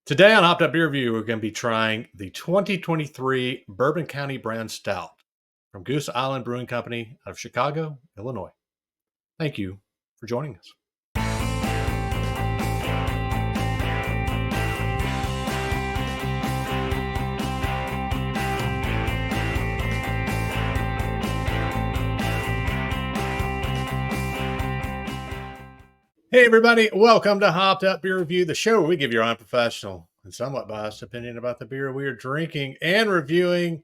Today on Hopped Up Beer Review, we're going to be trying the 2023 Bourbon County Brand Stout from Goose Island Brewing Company out of Chicago, Illinois. Thank you for joining us. Hey, everybody. Welcome to Hopped Up Beer Review, the show where we give your unprofessional and somewhat biased opinion about the beer we are drinking and reviewing.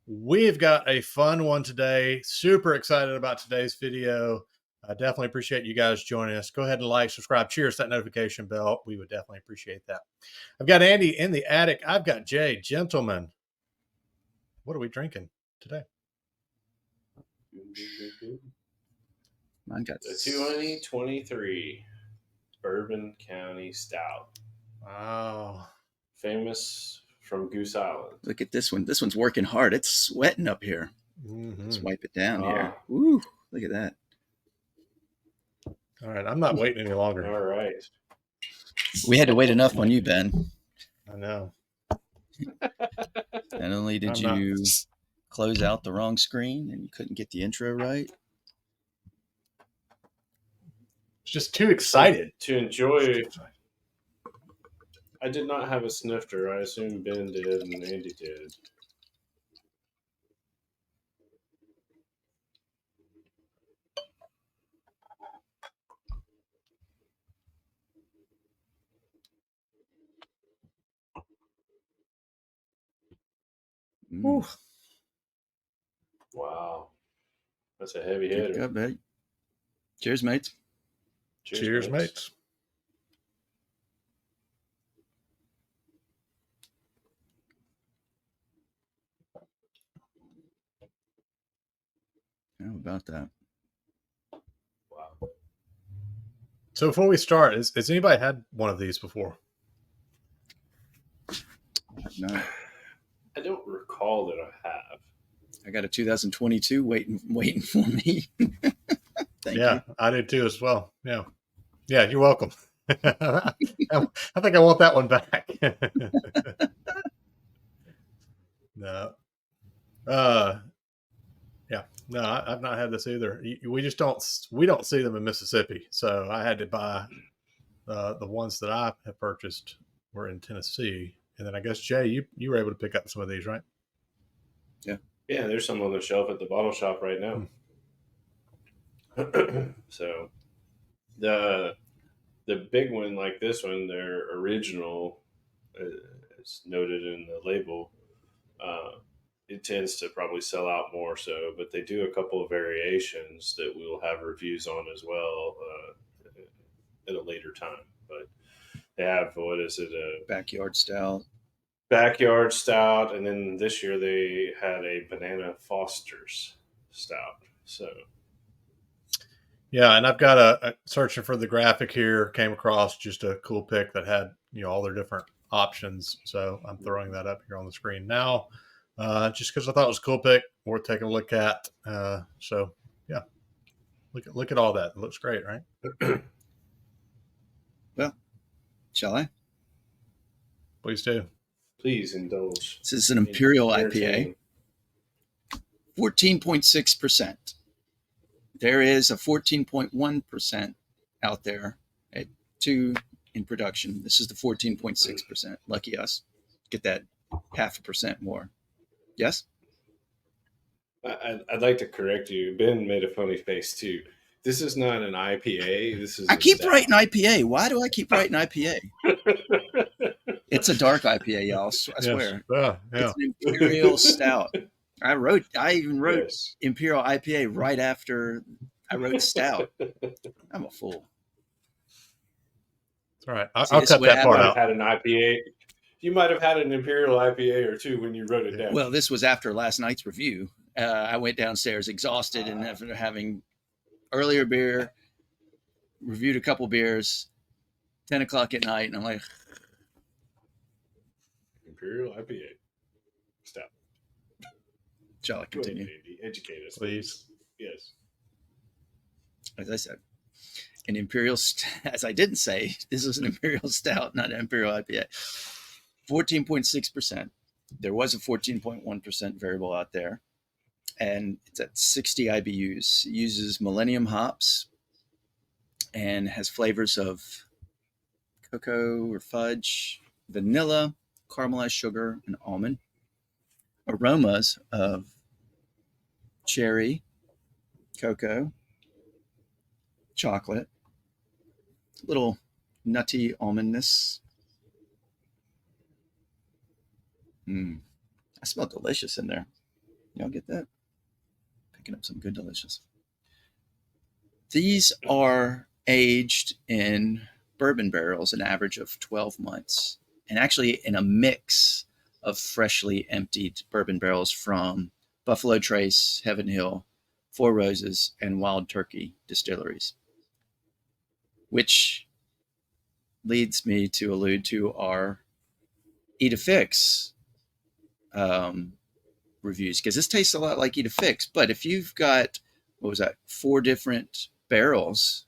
We've got a fun one today. Super excited about today's video. I definitely appreciate you guys joining us. Go ahead and like, subscribe, cheers that notification bell. We would definitely appreciate that. I've got Andy in the attic. I've got Jay. Gentlemen, what are we drinking today? Mine got the 2023 Bourbon County Stout. Wow. Famous from Goose Island. Look at this one. This one's working hard. It's sweating up here. Mm-hmm. Let's wipe it down here. Woo, look at that. All right. I'm not waiting any longer. All right. We had to wait enough on you, Ben. I know. Not only did you close out the wrong screen and you couldn't get the intro right. Just too excited to enjoy. I did not have a snifter. I assume Ben did and Andy did. Ooh. Wow. That's a heavy hitter. Good, buddy. Cheers, mates. Cheers, mates. How about that? Wow. So before we start, has anybody had one of these before? No. I don't recall that I have. I got a 2022 waiting for me. Thank you. I did too as well. Yeah. Yeah, you're welcome. I think I want that one back. No. Yeah. No, I've not had this either. We don't see them in Mississippi. So I had to buy the ones that I have purchased were in Tennessee. And then I guess, Jay, you were able to pick up some of these, right? Yeah. Yeah, there's some on the shelf at the bottle shop right now. So the big one like this one, their original, as noted in the label, it tends to probably sell out more so, but they do a couple of variations that we'll have reviews on as well at a later time. But they have, what is it? A backyard stout, and then this year they had a Banana Foster's stout. So yeah, and I've got a searching for the graphic here, came across just a cool pic that had all their different options. So I'm throwing that up here on the screen now, just because I thought it was a cool pic, worth taking a look at. So yeah, look at all that. It looks great, right? Well, shall I? Please do. Please indulge. This is an Imperial IPA, 14.6%. There is a 14.1% out there at 2 in production. This is the 14.6%. Lucky us. Get that 0.5% more. Yes? I'd like to correct you. Ben made a funny face too. This is not an IPA. This is. I keep writing IPA. Why do I keep writing IPA? It's a dark IPA, y'all. I swear. Yeah. It's an Imperial Stout. I even wrote Imperial IPA right after I wrote Stout. I'm a fool. All right. I'll cut that part out. Had an IPA. You might have had an Imperial IPA or two when you wrote it down. Well, this was after last night's review. I went downstairs exhausted and after having earlier beer, reviewed a couple beers, 10 o'clock at night, and I'm like, Imperial IPA. Stout. Shall I continue? Go ahead, Andy. Educate us, please. Yes. As I said, an Imperial, as I didn't say, this is an Imperial Stout, not an Imperial IPA. 14.6%. There was a 14.1% variable out there, and it's at 60 IBUs. It uses Millennium hops and has flavors of cocoa or fudge, vanilla, caramelized sugar, and almond. Aromas of cherry, cocoa, chocolate, a little nutty almondness. I smell delicious in there. Y'all get that? Picking up some good delicious. These are aged in bourbon barrels, an average of 12 months, and actually in a mix of freshly emptied bourbon barrels from Buffalo Trace, Heaven Hill, Four Roses, and Wild Turkey distilleries, which leads me to allude to our Eat a Fix reviews, because this tastes a lot like Eat a Fix. But if you've got, 4 different barrels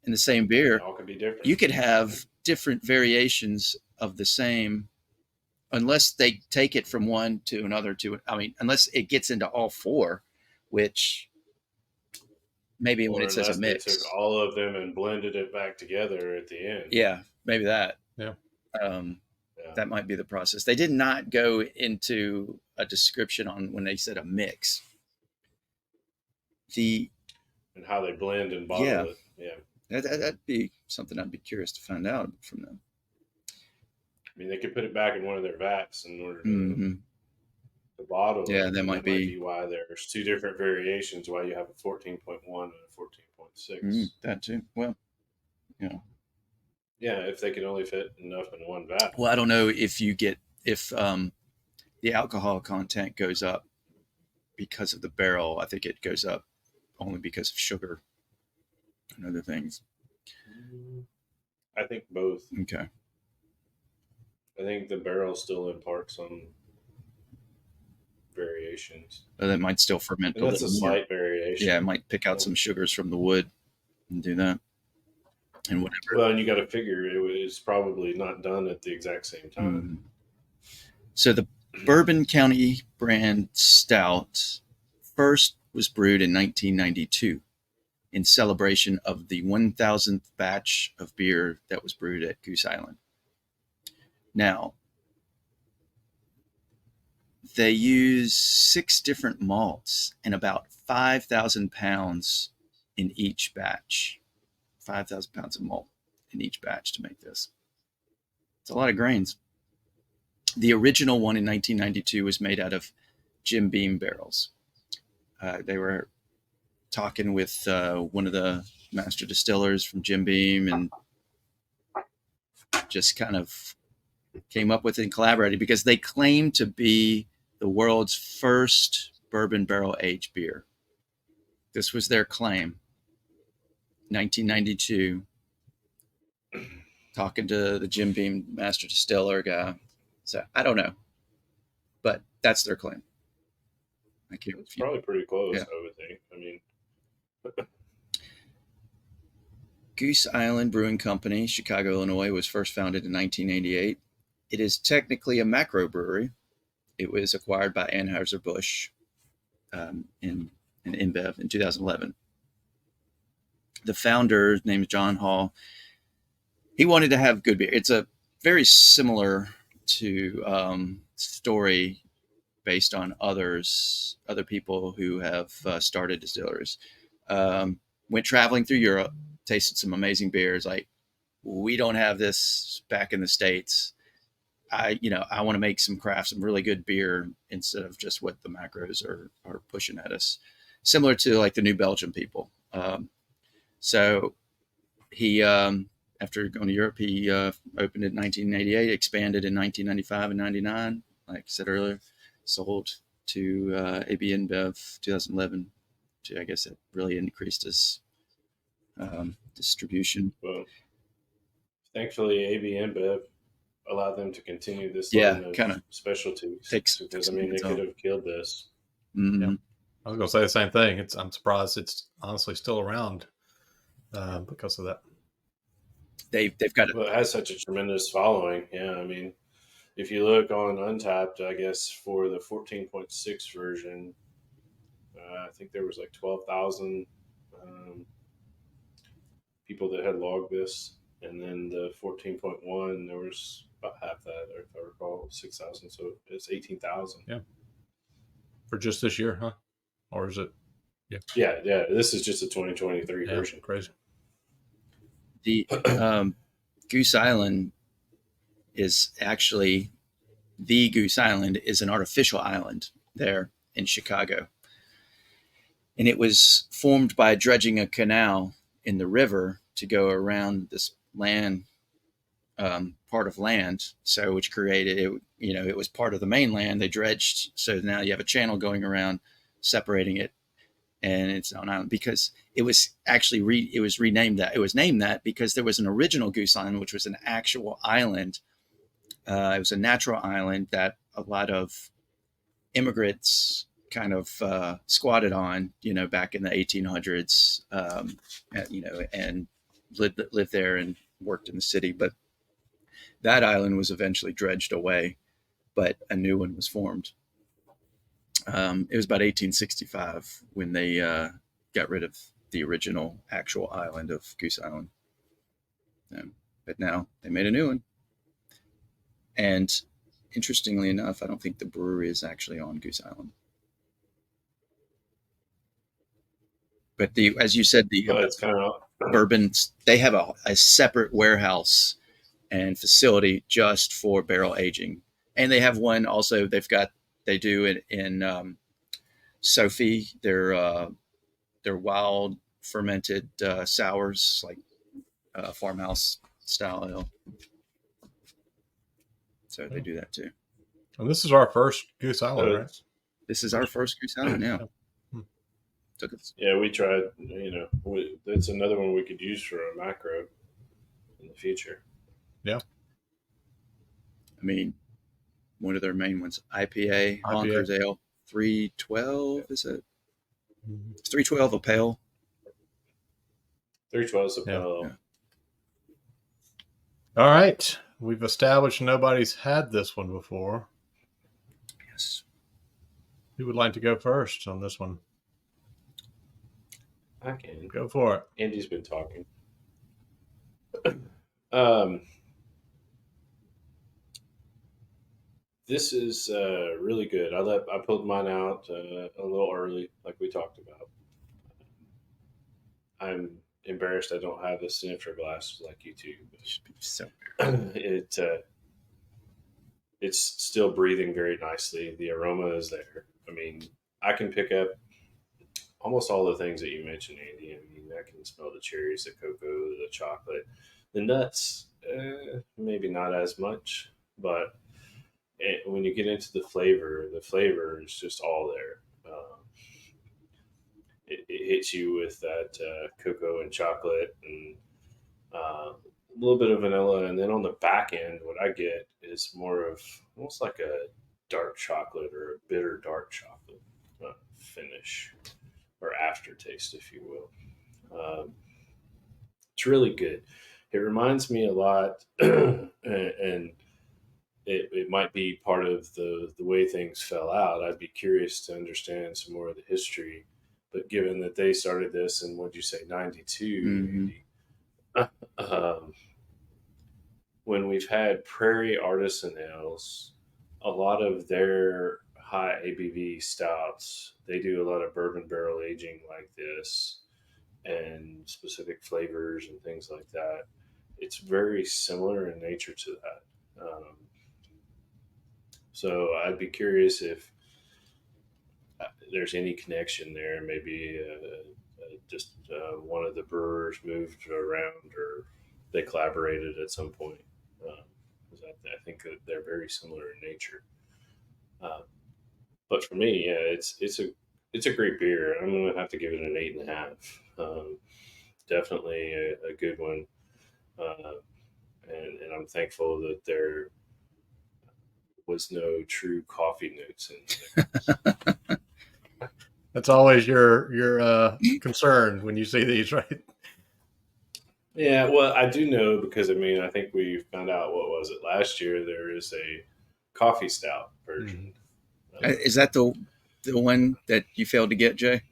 in the same beer, It all could be different. you could have different variations of the same, unless they take it from one to another unless it gets into all 4, which maybe when it says a mix. They took all of them and blended it back together at the end. Yeah, maybe that. Yeah. That might be the process. They did not go into a description on when they said a mix. And how they blend and bottle it. Yeah. That'd be something I'd be curious to find out from them. I mean, they could put it back in one of their vats in order to bottle. Yeah, it. that might be why there's 2 different variations. Why you have a 14.1 and a 14.6. That too. Well, yeah, if they can only fit enough in one vat. Well, I don't know if the alcohol content goes up because of the barrel. I think it goes up only because of sugar and other things. I think both. Okay. I think the barrel still imparts some variations. But that might still ferment And that's a slight variation. Yeah, it might pick out some sugars from the wood and do that. And whatever. Well, and you got to figure it was probably not done at the exact same time. So the Bourbon County brand Stout first was brewed in 1992 in celebration of the 1,000th batch of beer that was brewed at Goose Island. Now, they use 6 different malts and about 5,000 pounds in each batch. 5,000 pounds of malt in each batch to make this. It's a lot of grains. The original one in 1992 was made out of Jim Beam barrels. They were talking with one of the master distillers from Jim Beam and just kind of came up with it and collaborated because they claim to be the world's first bourbon barrel aged beer. This was their claim. 1992, talking to the Jim Beam master distiller guy. So I don't know, but that's their claim. It's probably pretty close, I would think. I mean, Goose Island Brewing Company, Chicago, Illinois, was first founded in 1988. It is technically a macro brewery. It was acquired by Anheuser-Busch in InBev in 2011. The founder, his name is John Hall. He wanted to have good beer. It's a very similar to story based on other people who have started distilleries. Went traveling through Europe, tasted some amazing beers. Like, we don't have this back in the States. I want to make some really good beer instead of just what the macros are pushing at us. Similar to like the New Belgium people. So he, after going to Europe, he opened in 1988, expanded in 1995 and 99. Like I said earlier, sold to AB InBev 2011. I guess it really increased his distribution. Well, thankfully, AB InBev allowed them to continue this line of specialties. Because, they could have killed this. Mm-hmm. Yeah. I was going to say the same thing. I'm surprised it's honestly still around because of that. They've got it has such a tremendous following. Yeah, I mean, if you look on Untapped, I guess for the 14.6 version, I think there was like 12,000 people that had logged this, and then the 14.1 there was about half that, if I recall, 6,000. So it's 18,000. Yeah. For just this year, huh? Or is it? Yeah. This is just a 2023 version. Crazy. The Goose Island is actually the Goose Island is an artificial island there in Chicago. And it was formed by dredging a canal in the river to go around this land, part of land. So, which created it, it was part of the mainland. They dredged. So now you have a channel going around separating it. And it's on island because it was actually it was renamed that. It was named that because there was an original Goose Island, which was an actual island. It was a natural island that a lot of immigrants kind of squatted on, back in the 1800s, and lived there and worked in the city. But that island was eventually dredged away, but a new one was formed. It was about 1865 when they got rid of the original actual island of Goose Island. But now they made a new one. And interestingly enough, I don't think the brewery is actually on Goose Island. But as you said, the it's kind of bourbon, they have a separate warehouse and facility just for barrel aging. And they have one also, they do it in Sophie, their wild fermented sours, like farmhouse style ale. So they do that too. And this is our first Goose Island, right? This is our first Goose Island now. Yeah, we tried. It's another one we could use for a macro in the future. Yeah. I mean, one of their main ones, IPA. Honkers Ale, 312, is it? It's 312 a pale. 312 is a pale. Yeah. All right. We've established nobody's had this one before. Yes. Who would like to go first on this one? I can. Go for it. Andy's been talking. This is really good. I pulled mine out a little early, like we talked about. I'm embarrassed I don't have a snifter glass like you two. So it's still breathing very nicely. The aroma is there. I mean, I can pick up almost all the things that you mentioned, Andy. I mean, I can smell the cherries, the cocoa, the chocolate, the nuts. Maybe not as much, but when you get into the flavor is just all there. It hits you with that cocoa and chocolate and a little bit of vanilla. And then on the back end, what I get is more of almost like a dark chocolate or a bitter dark chocolate finish or aftertaste, if you will. It's really good. It reminds me a lot, and it might be part of the way things fell out. I'd be curious to understand some more of the history. But given that they started this in, what'd you say, 92, when we've had Prairie Artisan Ales, a lot of their high ABV stouts, they do a lot of bourbon barrel aging like this and specific flavors and things like that. It's very similar in nature to that. So I'd be curious if there's any connection there. Maybe just one of the brewers moved around or they collaborated at some point. I think that they're very similar in nature. But for me, yeah, it's a great beer. I'm going to have to give it an 8.5. Definitely a good one. And I'm thankful that there was no true coffee notes in there. That's always your concern when you see these, right? Yeah, well, I do know because I think we found out, what was it, last year. There is coffee stout version. Is that the one that you failed to get, Jay?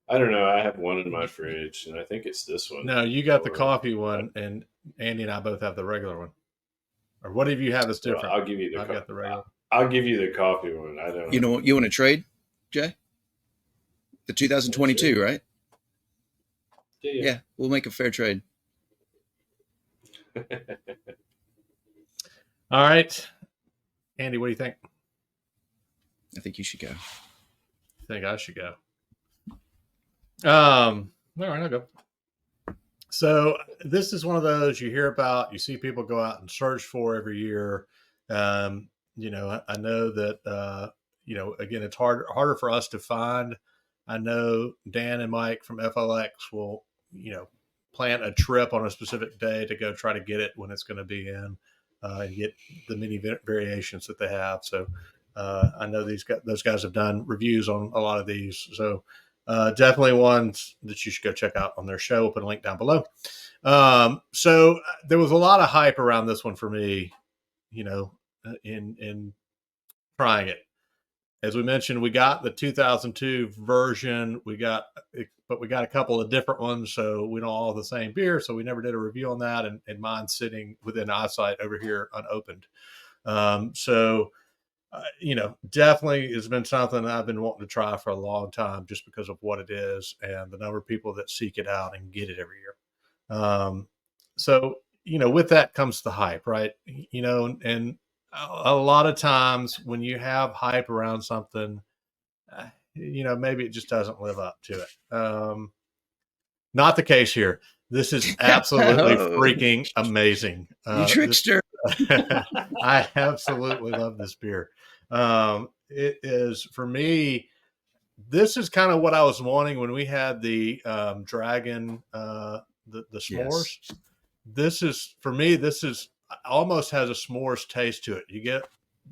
I don't know. I have one in my fridge, and I think it's this one. No, you got the Or- coffee one, and Andy and I both have the regular one. Or what have you have that's different? I'll give you the. I've got the regular. I'll give you the coffee one. I don't. You know, you want to trade, Jay? The 2022, right? Yeah, we'll make a fair trade. All right, Andy, what do you think? I think you should go. I think I should go. All right, I'll go. So this is one of those you hear about, you see people go out and search for every year. You know, I know that, you know, again, it's harder for us to find. I know Dan and Mike from FLX will, you know, plan a trip on a specific day to go try to get it when it's going to be in and get the many variations that they have. So I know those guys have done reviews on a lot of these. So definitely ones that you should go check out on their show. We'll put a link down below. So there was a lot of hype around this one for me, you know, in trying it. As we mentioned, we got the 2002 version. But we got a couple of different ones, so we don't all have the same beer. So we never did a review on that, and mine's sitting within eyesight over here unopened. You know, definitely has been something I've been wanting to try for a long time, just because of what it is and the number of people that seek it out and get it every year. So you know, with that comes the hype, right? You know, and a lot of times when you have hype around something, you know, maybe it just doesn't live up to it. Not the case here. This is absolutely freaking amazing. You trickster. I absolutely love this beer. It is, for me, this is kind of what I was wanting when we had the dragon, the s'mores. Yes. This is, for me, this is almost has a s'mores taste to it. You get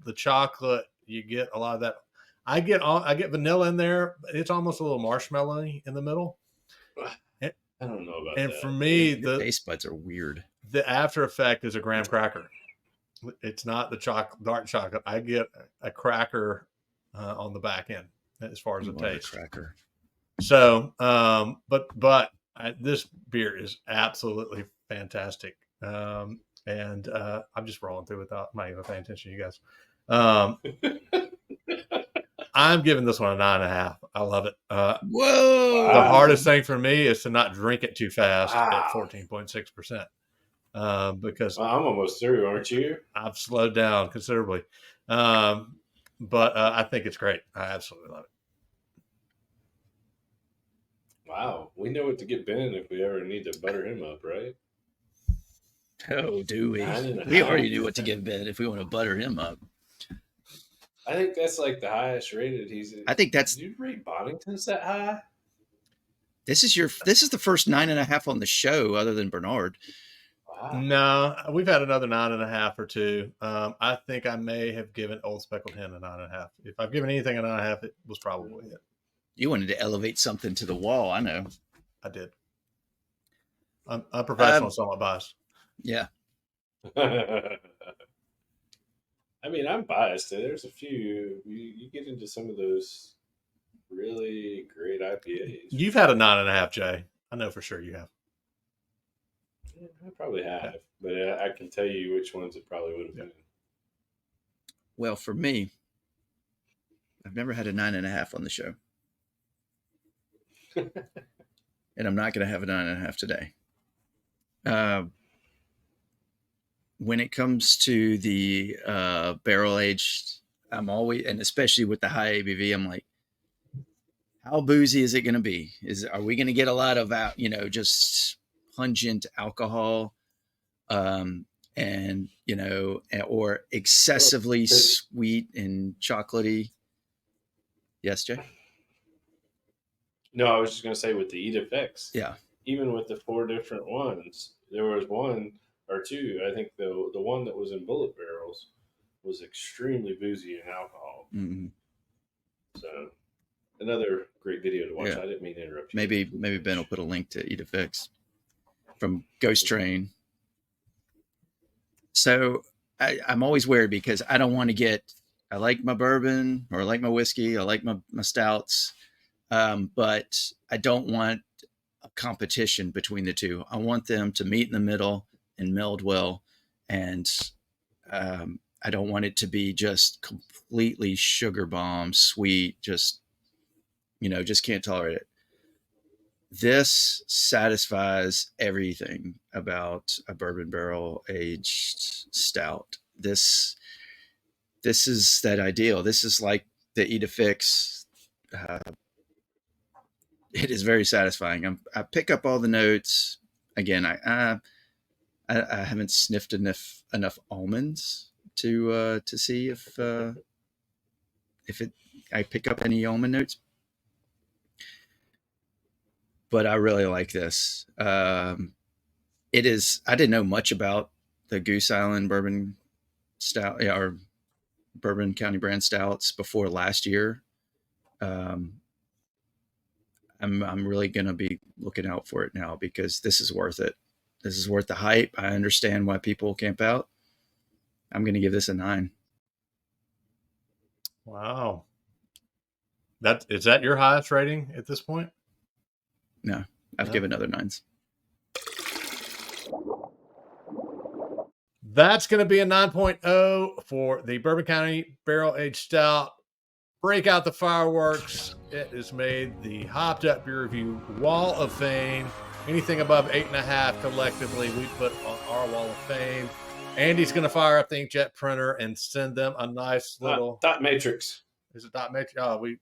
the chocolate, you get a lot of that. I get vanilla in there. It's almost a little marshmallowy in the middle. I don't know about and that. For me, the taste buds are weird. The after effect is a graham cracker. It's not the dark chocolate. I get a cracker on the back end as far as the taste. Cracker. So, this beer is absolutely fantastic. And I'm just rolling through without not even paying attention to you guys. I'm giving this one a 9.5. I love it. Whoa! The hardest thing for me is to not drink it too fast at 14.6%. Because I'm almost through, aren't you? I've slowed down considerably. But I think it's great. I absolutely love it. Wow. We know what to get Ben if we ever need to butter him up, right? Oh, do we? We already knew what to give Ben if we want to butter him up. I think that's like the highest rated I think that's. Did you rate Bonington's that high? This is the first 9.5 on the show, other than Bernard. Wow. No, we've had another 9.5 or two. I think I may have given Old Speckled Hen a 9.5. If I've given anything a 9.5, it was probably it. You wanted to elevate something to the wall. I know. I did. I'm unprofessional, somewhat biased. Yeah. I mean, I'm biased. There's a few. You get into some of those really great IPAs. You've had a 9.5, Jay. I know for sure you have. Yeah, I probably have, but I can tell you which ones it probably would have been. Well, for me, I've never had a 9.5 on the show. And I'm not going to have a 9.5 today. When it comes to the barrel aged, I'm always, and especially with the high ABV, I'm like, how boozy is it going to be? Are we going to get a lot of just pungent alcohol, and or excessively sweet and chocolatey? Yes, Jay. No, I was just going to say with the EDFX. Yeah. Even with the 4 different ones, there was 1 or 2. I think the one that was in bullet barrels was extremely boozy in alcohol. Mm-hmm. So another great video to watch. Yeah. I didn't mean to interrupt you. Maybe Ben will put a link to EDFX from Ghost Train. So I'm always wary because I don't want to get. I like my bourbon or I like my whiskey. I like my stouts, but I don't want a competition between the two. I want them to meet in the middle and meld well, and I don't want it to be just completely sugar bomb sweet. Just just can't tolerate it. This satisfies everything about a bourbon barrel aged stout. This is that ideal. This is like the Eat a Fix. It is very satisfying. I pick up all the notes. Again, I haven't sniffed enough almonds to see if I pick up any almond notes. But I really like this. It is. I didn't know much about the Goose Island Bourbon Stout or Bourbon County brand stouts before last year. I'm really going to be looking out for it now because this is worth it. This is worth the hype. I understand why people camp out. I'm going to give this a 9. Wow. Is that your highest rating at this point? No, I've given other 9s. That's going to be a 9.0 for the Bourbon County Barrel Aged Stout. Break out the fireworks. It has made the Hopped Up Beer Review Wall of Fame. Anything above 8.5 collectively, we put on our Wall of Fame. Andy's going to fire up the inkjet printer and send them a nice little dot matrix. Is it dot matrix? Oh, we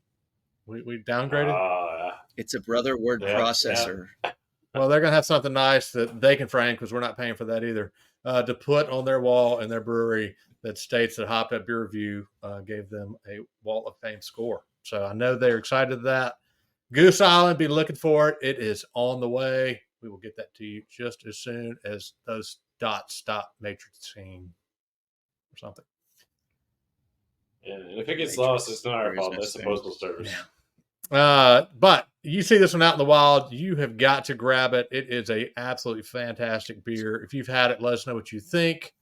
downgraded. It's a brother word processor. Yeah. Well, they're going to have something nice that they can frame because we're not paying for that either. To put on their wall in their brewery that states that Hopped Up Beer Review gave them a Wall of Fame score. So I know they're excited for that. Goose Island, be looking for it. It is on the way. We will get that to you just as soon as those dots stop matrixing or something. Yeah, and if it gets lost, it's not our fault. That's the postal service. Yeah. But you see this one out in the wild, you have got to grab it. It is a absolutely fantastic beer. If you've had it, let us know what you think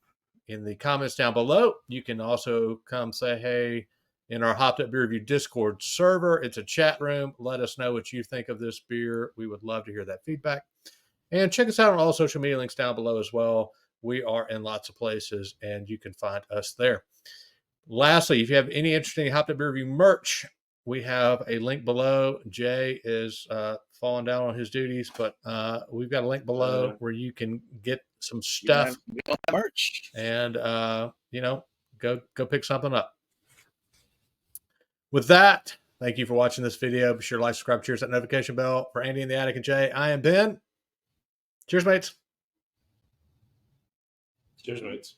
in the comments down below. You can also come say hey in our Hopped Up Beer Review Discord server. It's a chat room. Let us know what you think of this beer. We would love to hear that feedback. And check us out on all social media links down below as well. We are in lots of places, and you can find us there. Lastly, if you have any interesting Hopped Up Beer Review merch, we have a link below. Jay is falling down on his duties, but we've got a link below where you can get some stuff. We don't have merch. And, go pick something up. With that, thank you for watching this video. Be sure to like, subscribe, cheers, that notification bell. For Andy in the Attic and Jay, I am Ben. Cheers, mates. Cheers, mates.